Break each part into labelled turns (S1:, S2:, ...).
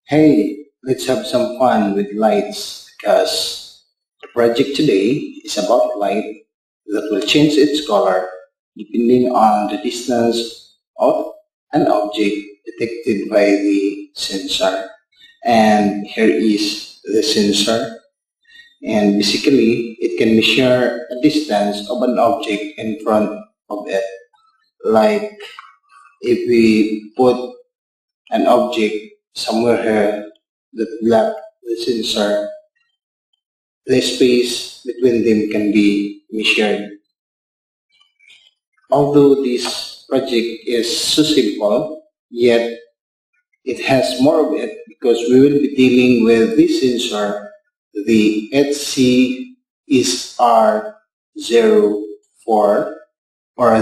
S1: Hey, let's have some fun with lights because the project today is about light that will change its color depending on the distance of an object detected by the sensor. And here is the sensor. And basically, it can measure a distance of an object in front of it. Like if we put an object somewhere here that block the sensor, the space between them can be measured. Although this project is so simple, yet it has more of it because we will be dealing with this sensor, the HCSR04 or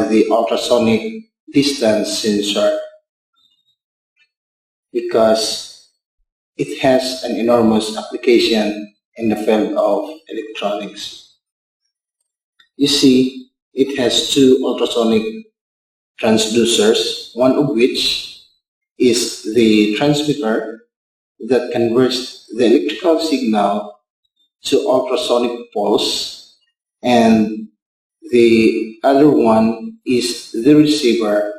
S1: the ultrasonic distance sensor, because it has an enormous application in the field of electronics. You see, it has two ultrasonic transducers, one of which is the transmitter that converts the electrical signal to ultrasonic pulse, and the other one is the receiver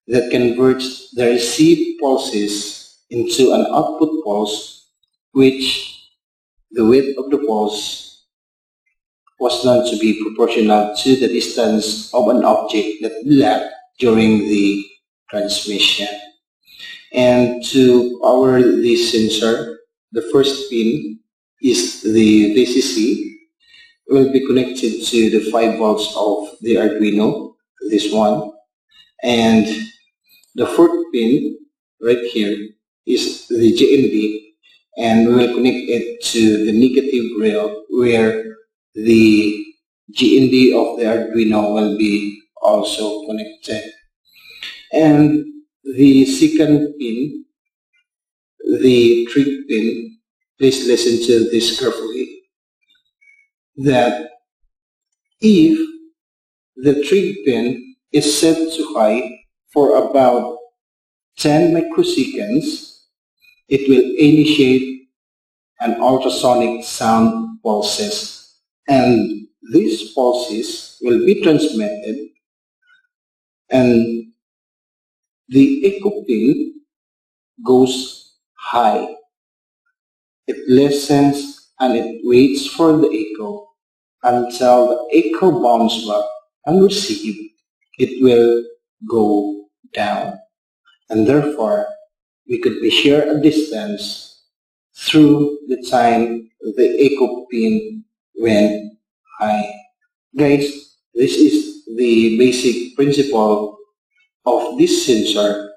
S1: that converts the received pulses into an output pulse, which the width of the pulse was known to be proportional to the distance of an object that left during the transmission. And to power this sensor, the first pin is the VCC. Will be connected to the 5 volts of the Arduino, this one. And the fourth pin right here is the GND, and we will connect it to the negative rail where the GND of the Arduino will be also connected. And the second pin, the trig pin, please listen to this carefully, that if the trig pin is set to high for about 10 microseconds, it will initiate an ultrasonic sound pulses, and these pulses will be transmitted, and the echo pin goes high. It listens and it waits for the echo until the echo bounces back and receive. It will go down, and therefore we could measure a distance through the time the echo pin went high. Guys, this is the basic principle of this sensor,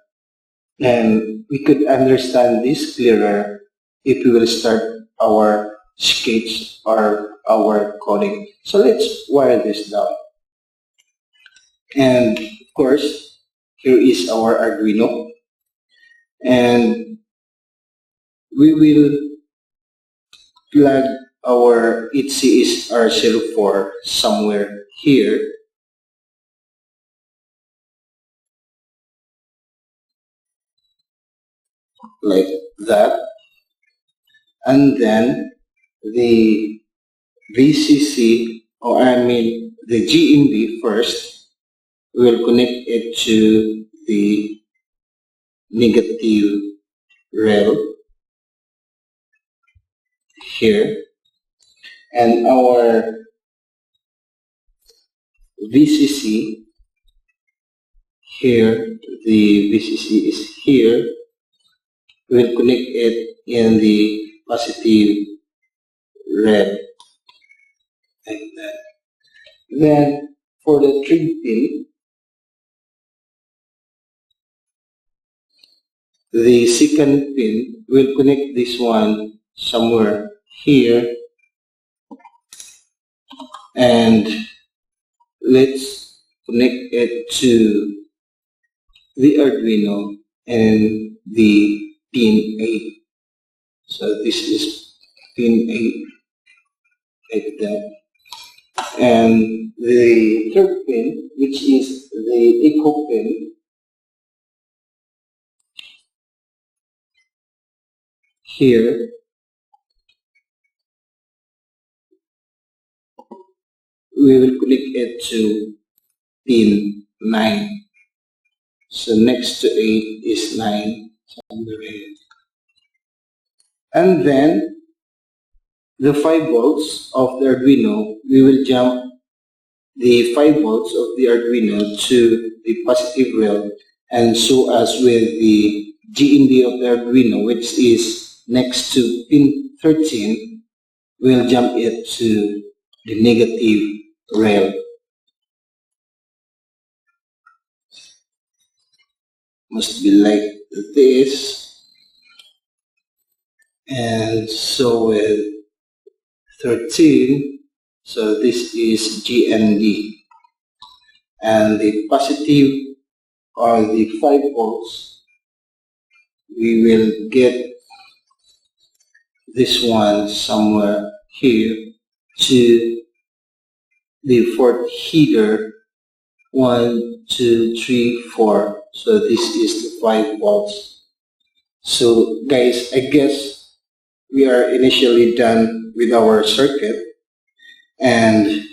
S1: and we could understand this clearer if we will start our sketch or our coding. So let's wire this down. And of course, here is our Arduino, and we will plug our HCSR04 somewhere here. Like that. And then the VCC, or I mean the GND first, will connect it to the negative rail here, and our VCC here, the VCC is here, we'll connect it in the positive rail, like that. Then for the trig pin, the second pin will connect this one somewhere here, and let's connect it to the Arduino and the pin 8. So this is pin 8, like that. And the third pin, which is the echo pin, here, we will connect it to pin 9. So next to 8 is 9. And then the 5 volts of the Arduino, we will jump the 5 volts of the Arduino to the positive rail, and so as with the GND of the Arduino, which is next to pin 13, we'll jump it to the negative rail. Must be like this. And so with 13, so this is GND, and the positive or the 5 volts, we will get this one somewhere here to the fourth heater, 1, 2, 3, 4. So this is the 5 volts. So guys, I guess we are initially done with our circuit, and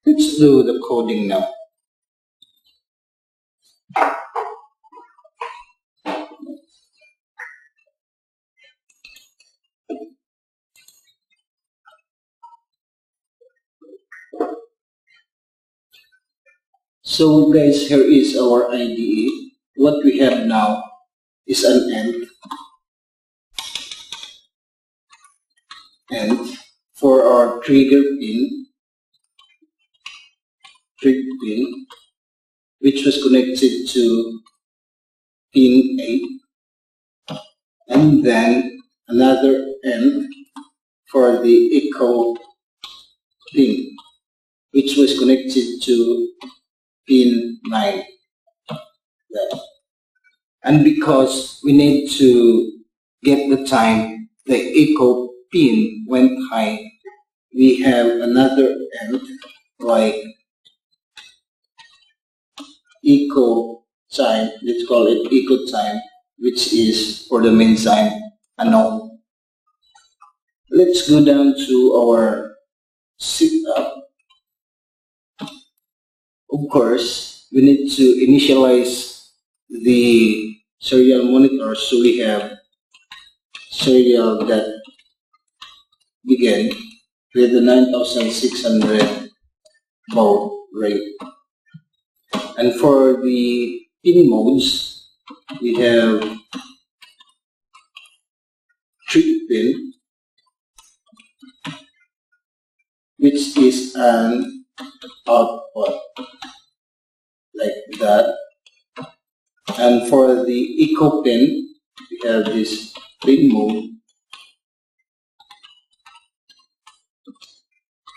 S1: let's do the coding now. So guys, here is our IDE. What we have now is an and for our trigger pin, which was connected to pin 8, and then another end for the echo pin, which was connected to pin 9. There. And because we need to get the time the echo pin went high, we have another end like echo time, let's call it echo time, which is for the main sign unknown. Let's go down to our setup. Of course, we need to initialize the serial monitor, so we have serial that begin with the 9600 baud rate. And for the pin modes, we have 3 pin, which is an output like that. And for the echo pin, we have this pin mode,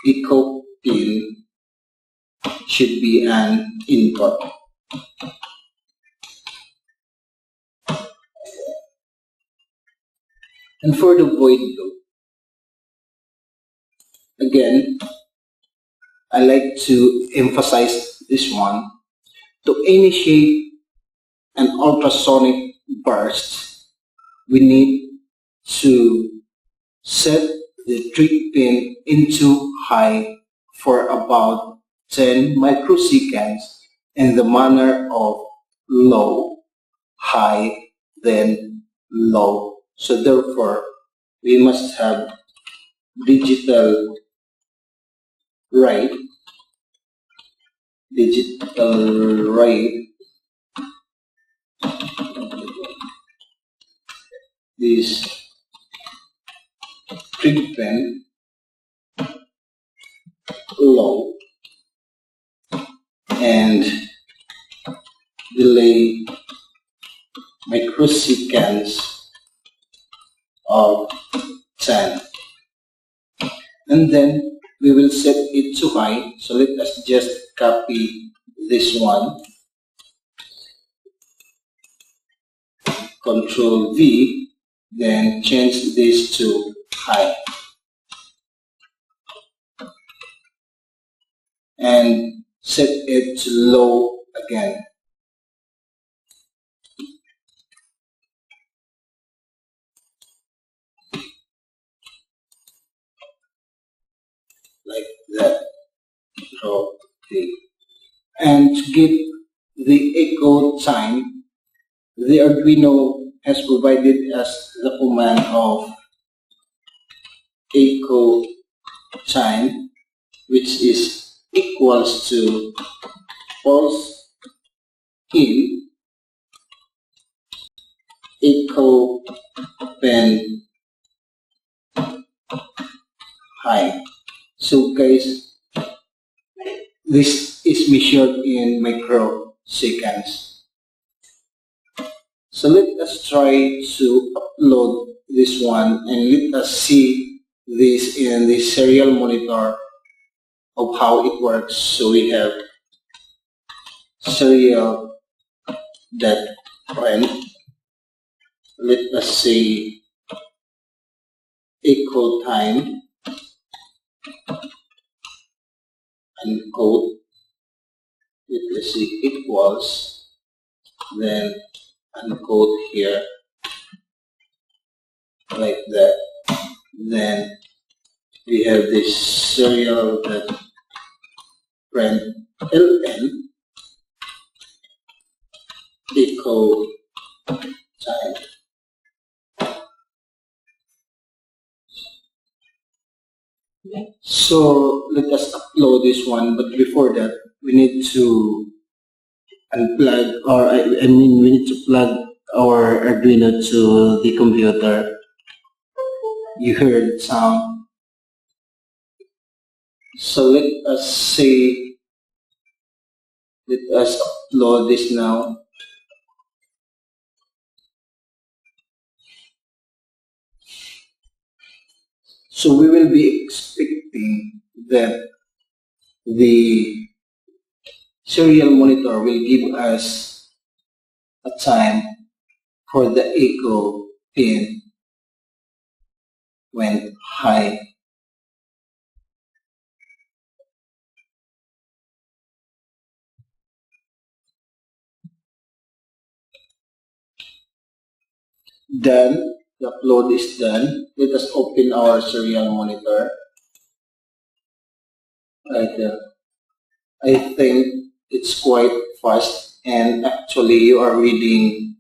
S1: echo pin should be an input. And for the void loop, again, I like to emphasize this one. To initiate an ultrasonic burst, we need to set the trip pin into high for about 10 microseconds in the manner of low, high, then low. So therefore, we must have digital write, this trip pin low and delay microseconds of 10, and then we will set it to high. So let us just copy this one, Control V, then change this to high, and set it to low again. Control T. And to get the echo time, the Arduino has provided us the command of echo time, which is equals to pulse in echo pen high. So guys, this is measured in microseconds. So let us try to upload this one and let us see this in the serial monitor of how it works. So we have serial that print. Let us say echo time and code. Let us see equals, then uncode here like that. Then we have this serial that print ln echo time. So let us upload this one, but before that we need to unplug, or I mean we need to plug our Arduino to the computer. You heard sound. So let us upload this now. So we will be expecting that the serial monitor will give us a time for the echo pin went high. Done. The upload is done. Let us open our serial monitor. Right there. I think it's quite fast, and actually you are reading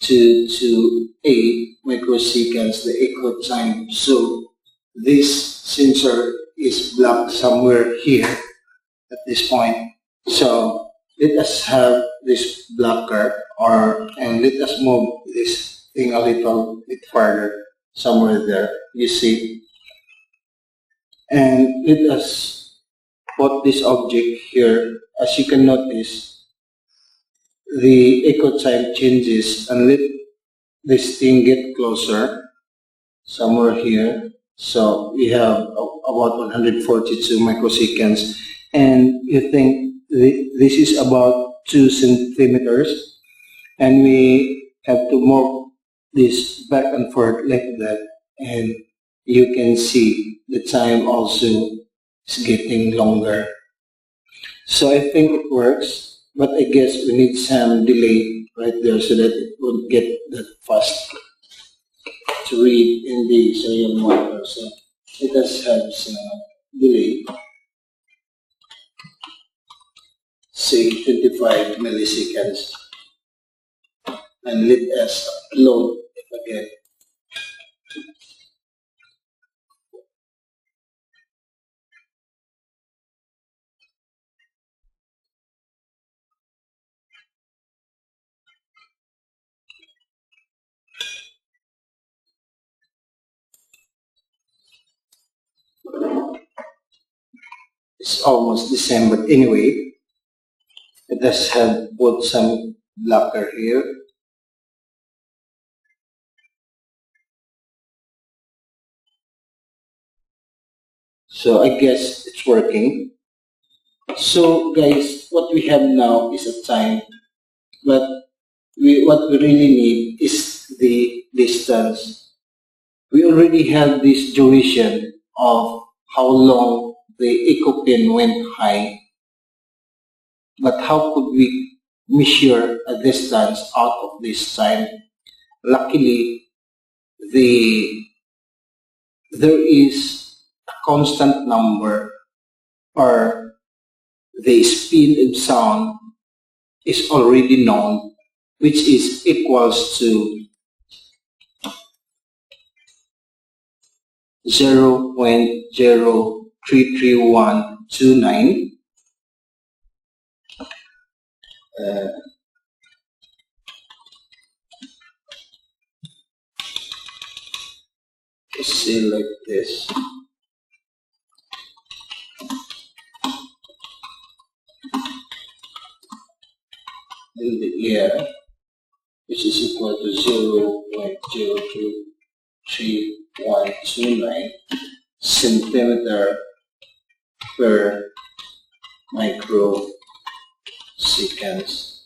S1: to 8 microseconds the echo time. So this sensor is blocked somewhere here at this point. So let us have this blocker, and let us move this thing a little bit farther, somewhere there, you see. And let us put this object here. As you can notice, the echo time changes, and let this thing get closer, somewhere here. So we have about 142 microseconds, and you think this is about 2 centimeters, and we have to move this back and forth like that, and you can see the time also is getting longer. So I think it works, but I guess we need some delay right there so that it won't get that fast to read in the serial monitor. So let us have some delay, say 25 milliseconds, and let us upload it again. It's almost the same, but anyway, let us have put some blocker here. So I guess it's working. So guys, what we have now is a time, but what we really need is the distance. We already have this duration of how long the echo pin went high, but how could we measure a distance out of this time? Luckily, there is a constant number, or the speed of sound is already known, which is equals to 0.033129. Say like this. In the air, which is equal to 0.0233129 centimeter per microseconds.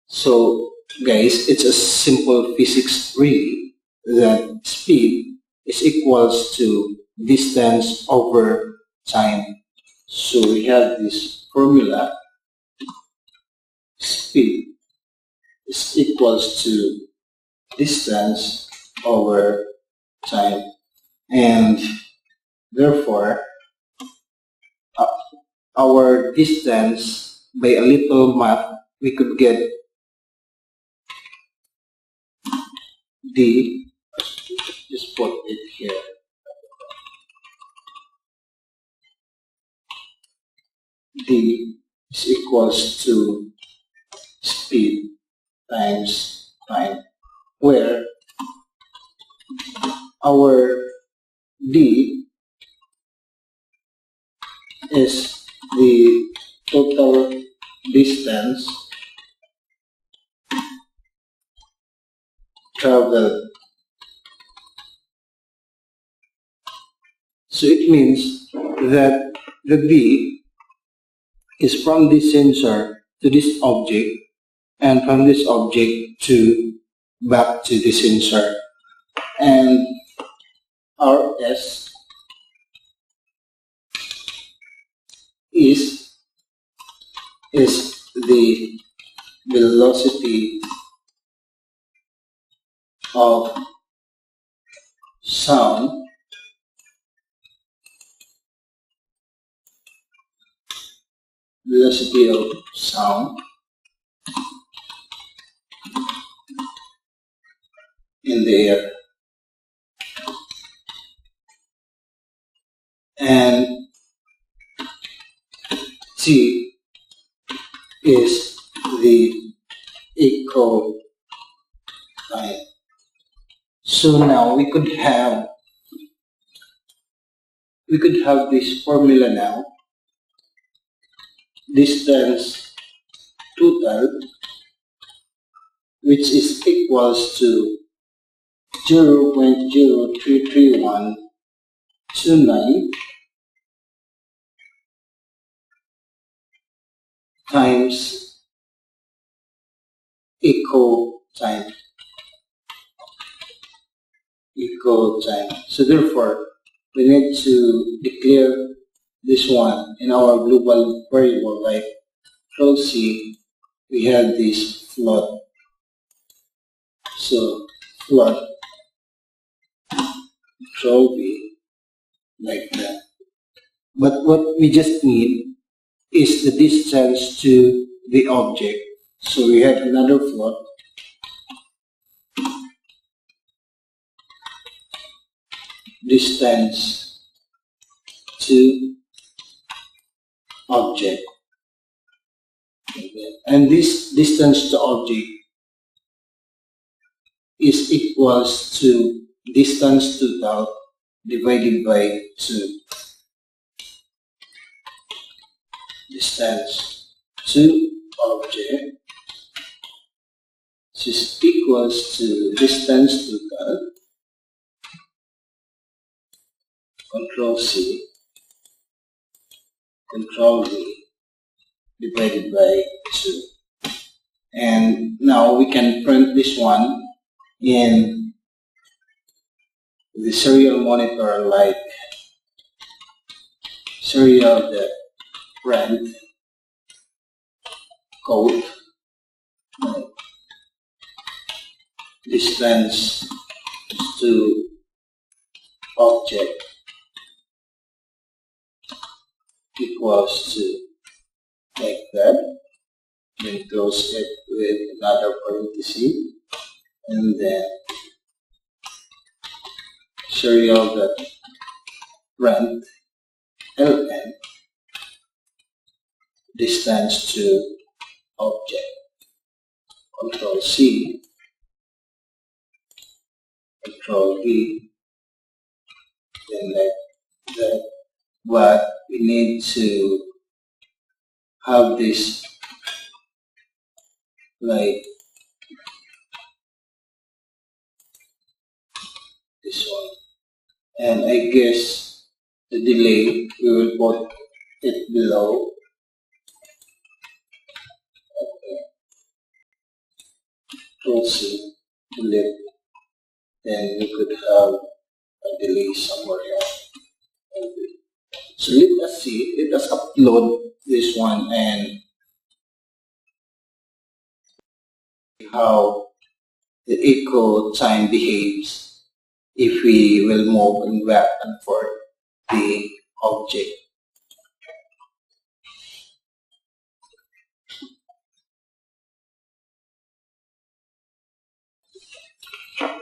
S1: So guys, it's a simple physics really, that speed is equals to distance over time. So we have this formula: speed is equals to distance over time, and therefore our distance, by a little math, we could get d, just put it here, d is equals to speed times time, where our d is the total distance traveled. So it means that the d is from this sensor to this object, and from this object to back to the sensor, and our s is the velocity of sound in the air, and T is the echo time. So now we could have this formula now: distance total, which is equals to 0.0333129 times echo time. So therefore, we need to declare this one in our global variable, like Control C. We have this float. So float Control V, like that. But what we just need is the distance to the object. So we have another float. Distance to object. And this distance to object is equals to distance total divided by 2. Distance to object is equals to distance total, Control C, Control V, divided by 2. And now we can print this one in the serial monitor, like serial the print code, distance to object equals to like that. Then close it with another parenthesis, and then serial.rent ln distance to object. Control C, Control V, then like that. But we need to have this like this one. And I guess the delay, we will put it below. Okay. Control C, delete. Then we could have a delay somewhere else. So let us see, let us upload this one and how the echo time behaves if we will move and back and forth the object.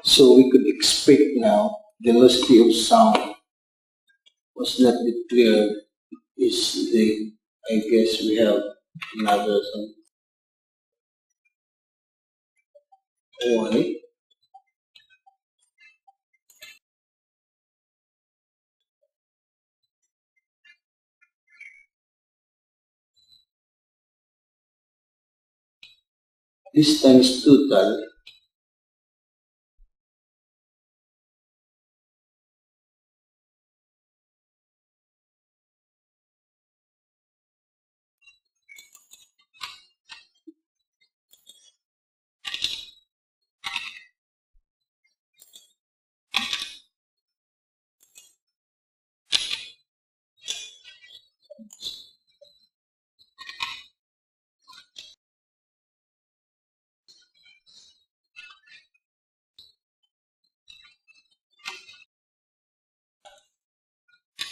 S1: So we could expect now velocity of sound was not declared is the, I guess we have another some Y. This times total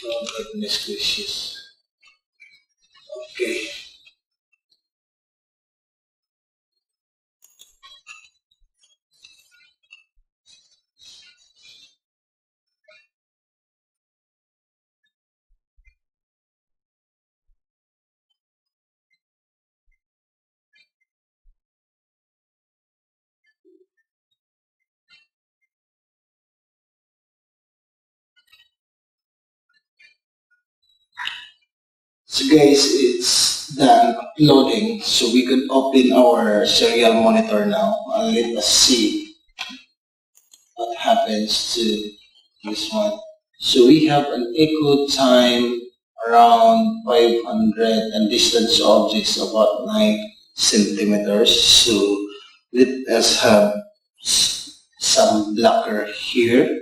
S1: oh goodness gracious. Okay. So guys, it's done uploading, so we could open our serial monitor now and let us see what happens to this one. So we have an echo time around 500 and distance to objects about 9 centimeters. So let us have some blocker here,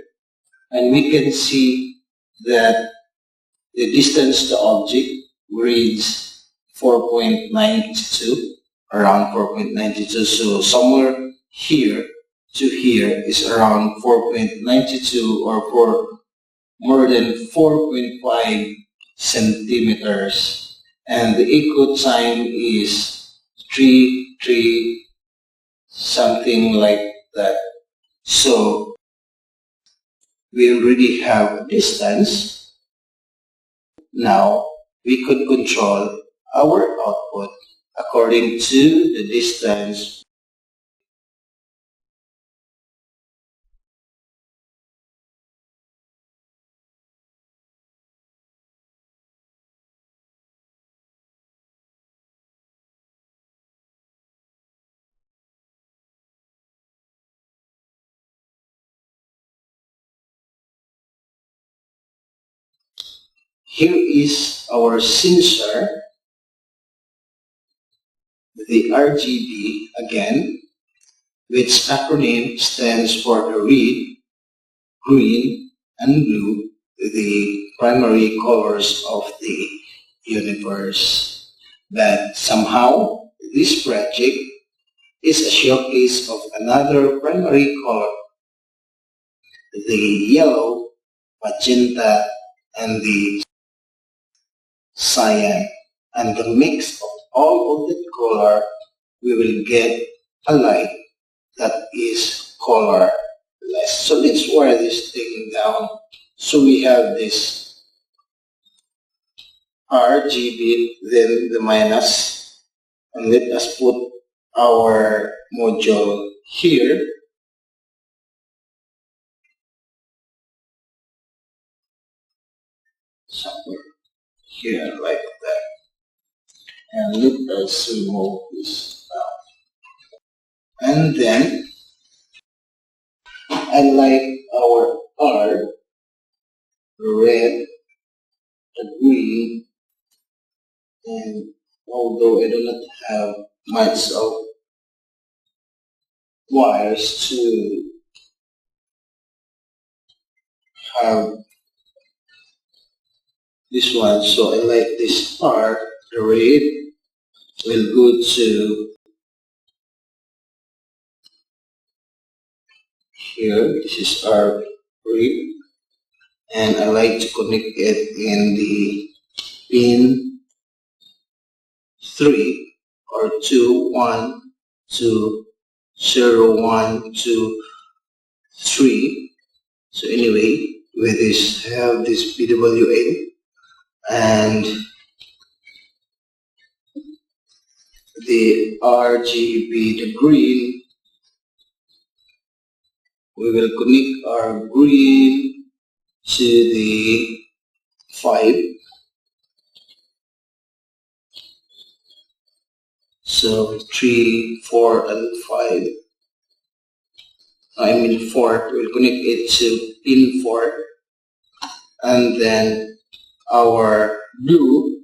S1: and we can see that the distance to object reads 4.92, around 4.92. So somewhere here to here is around 4.92 or more than 4.5 centimeters. And the echo time is 3 something like that. So we already have a distance. Now we could control our output according to the distance. Here is our sensor, the RGB again, which acronym stands for the red, green, and blue, the primary colors of the universe. But somehow, this project is a showcase of another primary color, the yellow, magenta, and the cyan, and the mix of all of that color, we will get a light that is colorless. So let's wire this thing down. So we have this RGB, then the minus, and let us put our module here. Somewhere here like that. And let us remove this now. And then I like our R, red, green, and although I do not have much of wires to have this one, so I like this R, the red, will go to here. This is our red, and I like to connect it in the pin 3 or 2, 1, 2, 0, 1, 2, 3. So anyway, we have this PWM and the RGB, the green. We will connect our green to the 5. So 3, 4, and 5. I mean 4. We'll connect it to pin 4. And then our blue,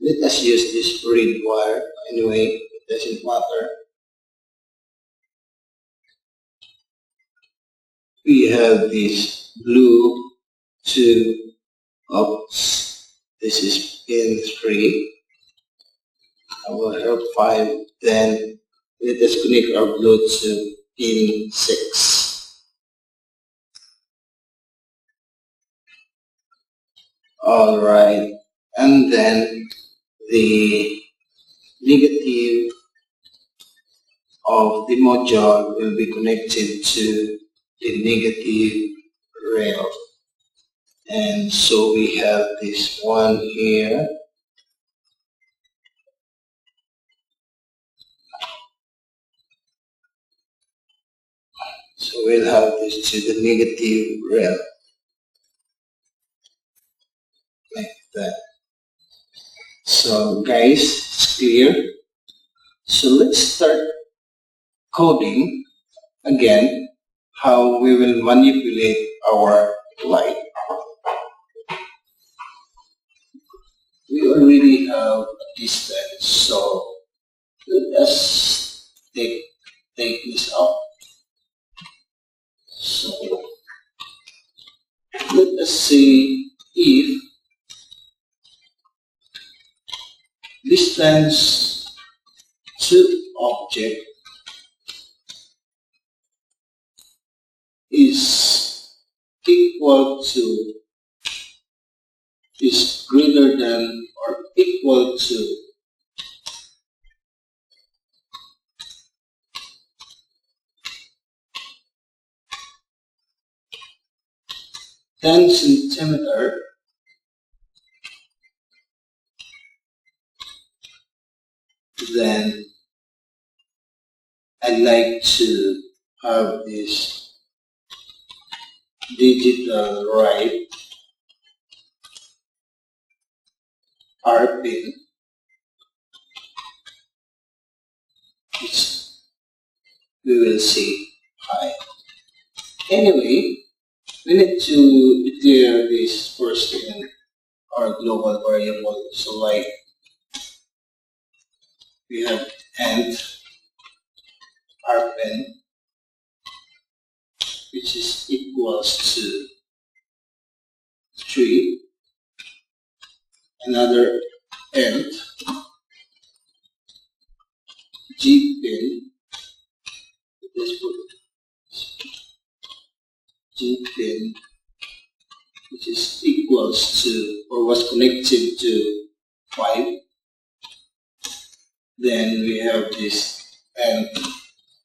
S1: let us use this red wire. Anyway, it doesn't matter. We have this blue to oops, this is pin 3. I will have 5. Then let us connect our blue to pin 6. Alright, and then the negative of the module will be connected to the negative rail. And so we have this one here. So we'll have this to the negative rail. Like that. So guys, it's clear. So let's start coding again how we will manipulate our light. We already have a distance, so let us take this out. So let us see if distance to object is greater than or equal to 10 centimeter, then I like to have this digital write R pin, which we will see high. Anyway, we need to declare this first in our global variable. So like we have end R pin, which is equals to 3. Another end G pin. Let's put G pin, which is equals to or was connected to 5. Then we have this and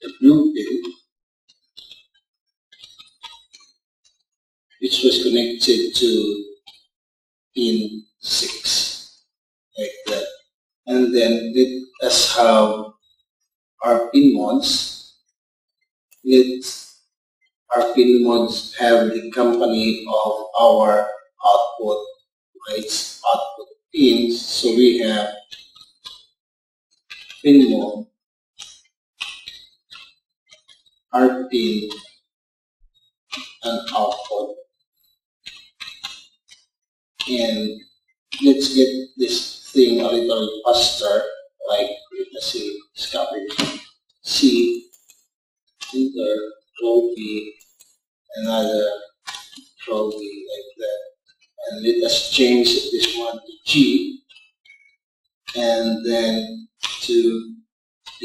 S1: the blue pin, which was connected to pin 6, like that. And then let us have our pin mods. Let our pin mods have the company of our output, right? Output pins. So we have pin mod, our pin, and output. And let's get this thing a little faster, like let's see, copy C, enter, control V, another control V, like that. And let us change this one to G, and then to D.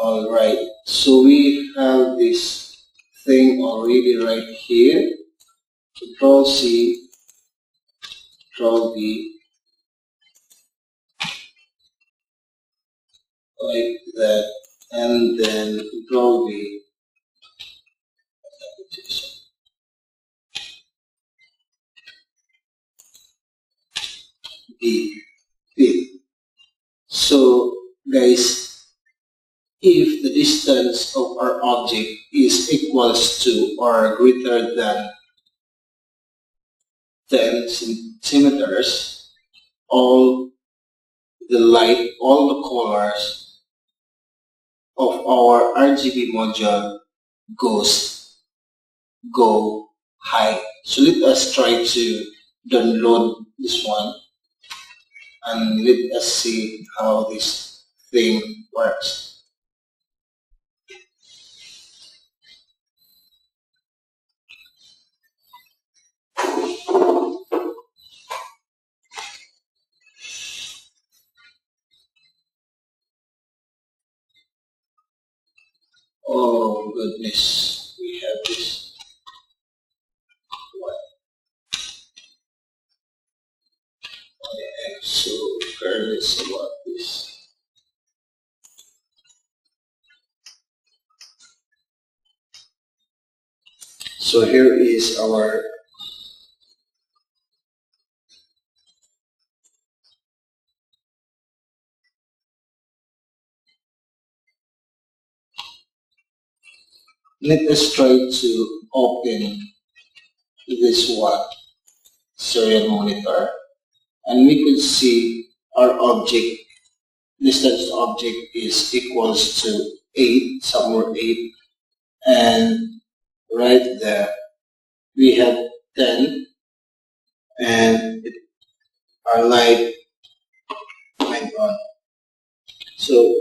S1: Alright, so we have this thing already right here. Control C, Control V, like that, and then Control V, D, V. So guys, if the distance of our object is equals to or greater than 10 centimeters, all the light, all the colors of our RGB module go high. So let us try to download this one and let us see how this thing works. Oh goodness, we have this. What? I am so careless about this. So here is our let us try to open this one serial monitor, and we can see our object, distance to object is equals to 8, somewhere 8, and right there we have 10, and our light went on. So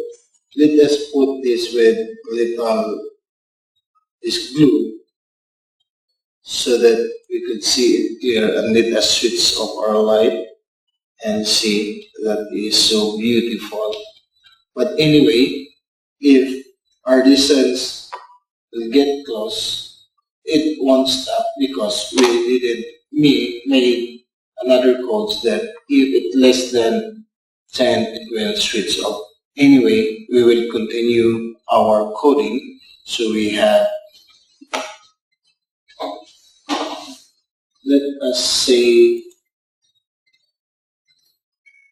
S1: let us put this with little this glue so that we could see it clear, and let us switch off our light and see that is so beautiful. But anyway, if our distance will get close, it won't stop because we didn't made another code that if it's less than 10, it will switch off. Anyway, we will continue our coding. So we have, let us say,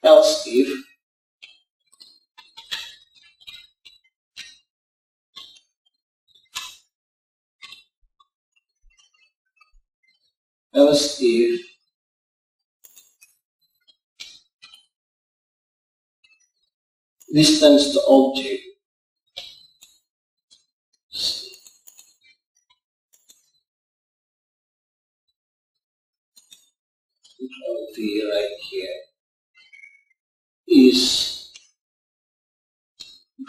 S1: else if distance to object right here is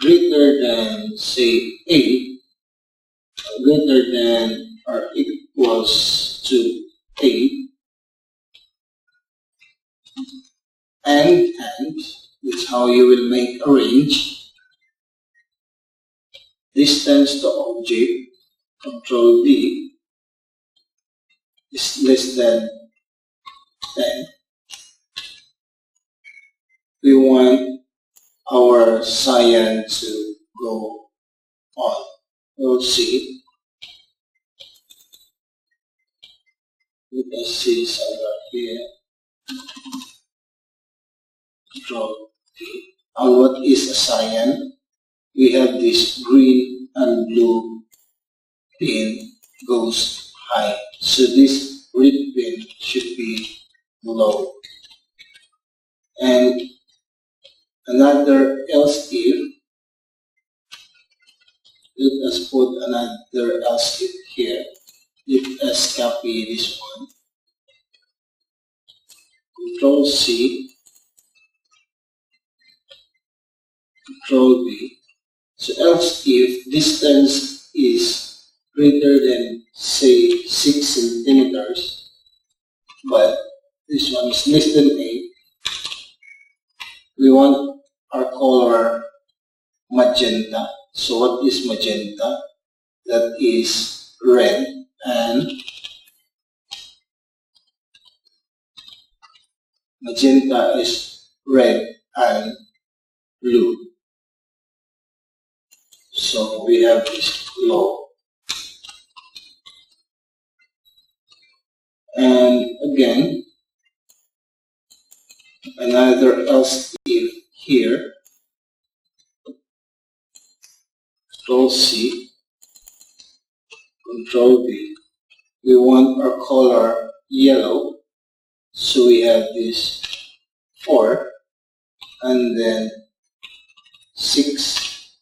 S1: greater than, say, 8, greater than or equals to 8, and that's how you will make a range. Distance to object, Control D, is less than 10. We want our cyan to go on. We'll see. Let us see somewhere here. Control V. And what is a cyan? We have this green and blue pin goes high. So this red pin should be low. And another else if, let us put another else if here. Let us copy this one. Control C, Control V. So else if distance is greater than say 6 centimeters, but this one is less than 8, we want our color magenta. So what is magenta? That is red, and magenta is red and blue. So we have this low. And again, another else if here. Control C, Control V. We want our color yellow. So we have this 4 and then 6,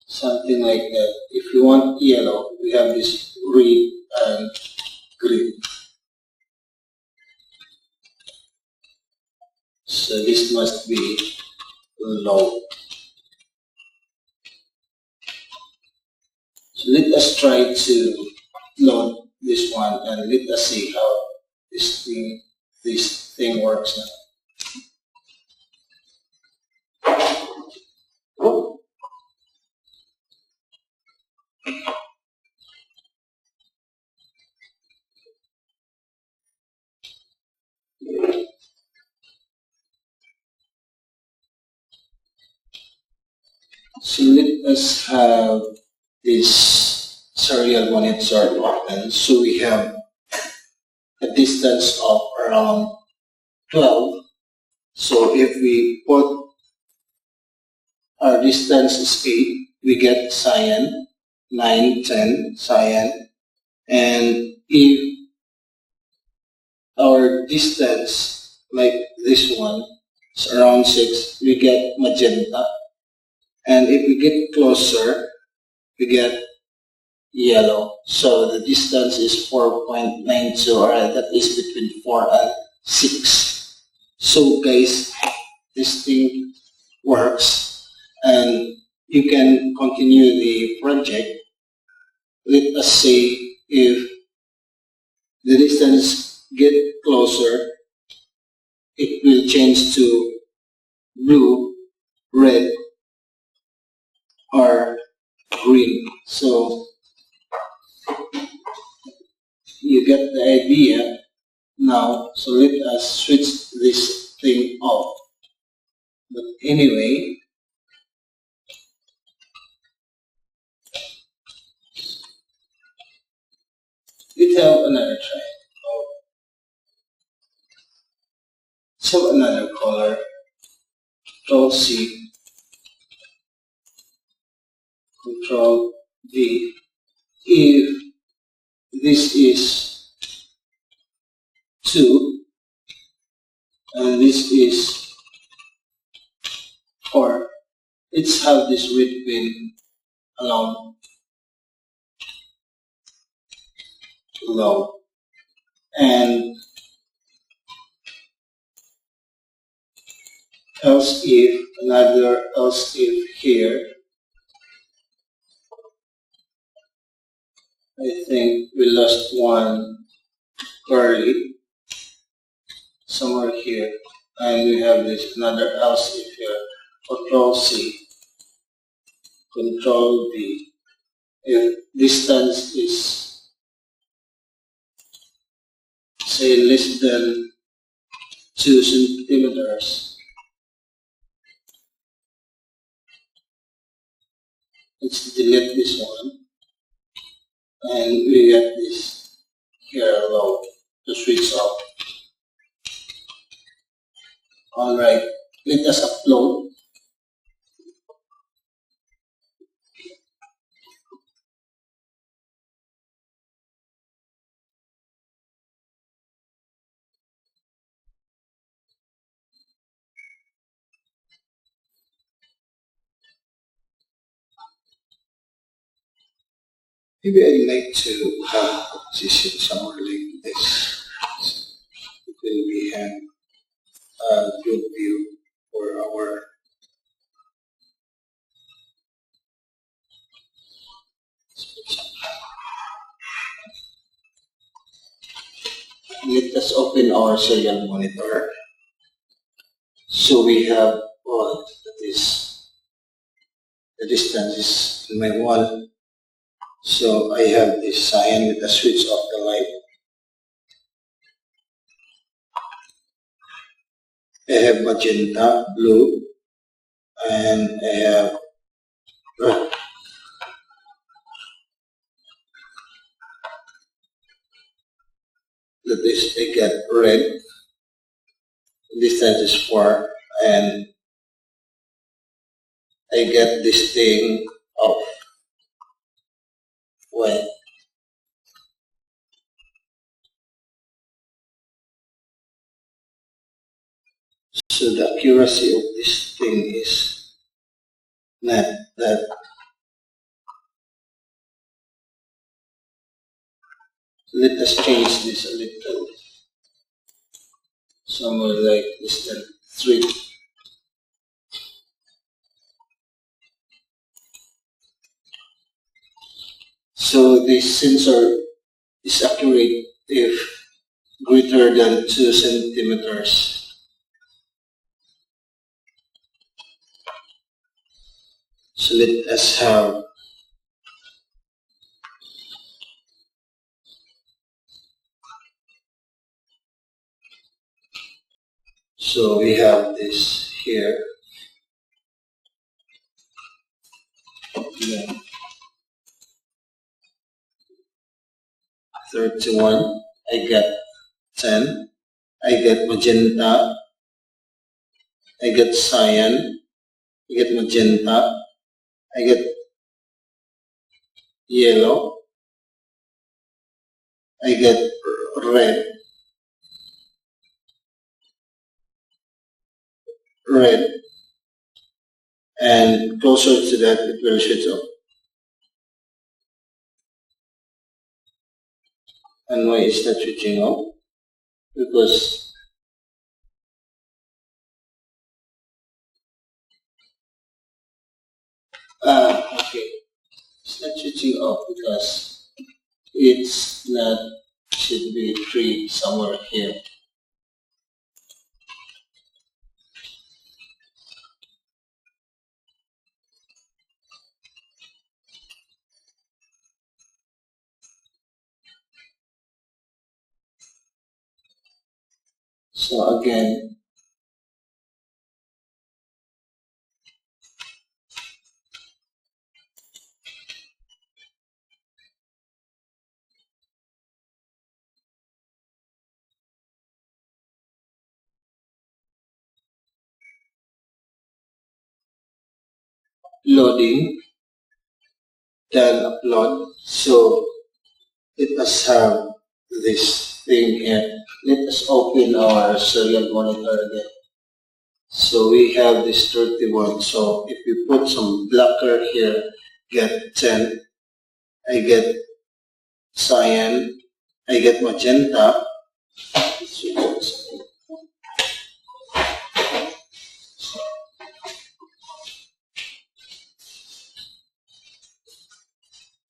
S1: something like that. If we want yellow, we have this red and green. So this must be low. So let us try to load this one and let us see how this thing works now. So let us have this serial monitor open. So we have a distance of around 12. So if we put our distance is 8, we get cyan, 9, 10, cyan. And if our distance, like this one, is around 6, we get magenta. And if we get closer, we get yellow. So the distance is 4.92, or that is between 4 and 6. So guys, this thing works and you can continue the project. Let us say if the distance get closer, it will change to blue, red, or green. So you get the idea now. So let us switch this thing off. But anyway, let's have another try. So another color. Control C, Control V. If this is 2 and this is 4, let's have this red pin along low. And else if, another else if here. I think we lost one curly somewhere here, and we have this another else if here. Control C, Control V. If distance is say less than 2 centimeters, Let's delete this one. And we get this here low to switch off. Alright, let us upload. Maybe I'd like to have a position somewhere like this. It will be have a good view for our let us open our serial monitor. So we have what is the distance is in my wall. So I have this cyan with a switch off the light. I have magenta, blue, and I have that is I get red. Distance is 4, and I get this thing of white. So the accuracy of this thing is not that. Let us change this a little. Somewhere like distance 3. So this sensor is accurate if greater than 2 centimeters. So let us have so we have this here. Then 31, I get 10, I get magenta, I get cyan, I get magenta, I get yellow, I get red, and closer to that it will switch off. And why is that switching off? Because okay, it's not switching off because it's not should be 3 somewhere here. So again, loading, then upload. So let us have this thing here. Let us open our serial monitor again. So we have this 31. So if we put some blocker here, get 10, I get cyan, I get magenta.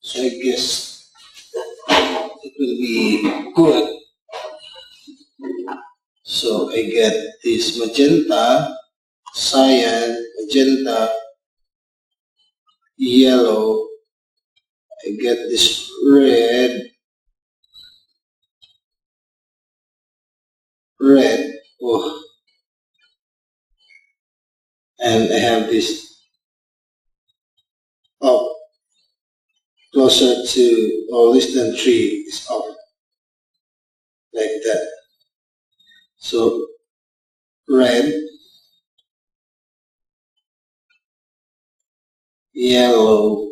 S1: So I guess it will be good. So I get this magenta, cyan, magenta, yellow, I get this red, oh, and I have this closer to or less than 3 is off, like that. So red, yellow,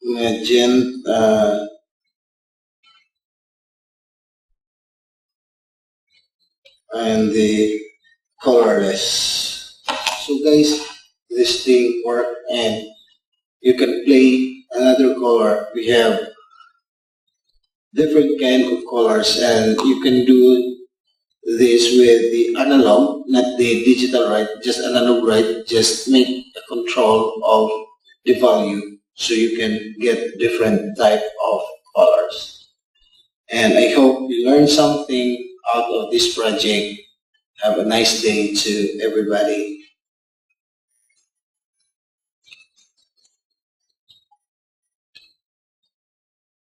S1: magenta, and the colorless. So guys, this thing work, and you can play another color. We have different kind of colors, and you can do this with the analog, not the digital, right? Just analog, right? Just make a control of the value so you can get different type of colors. And I hope you learned something out of this project. Have a nice day to everybody.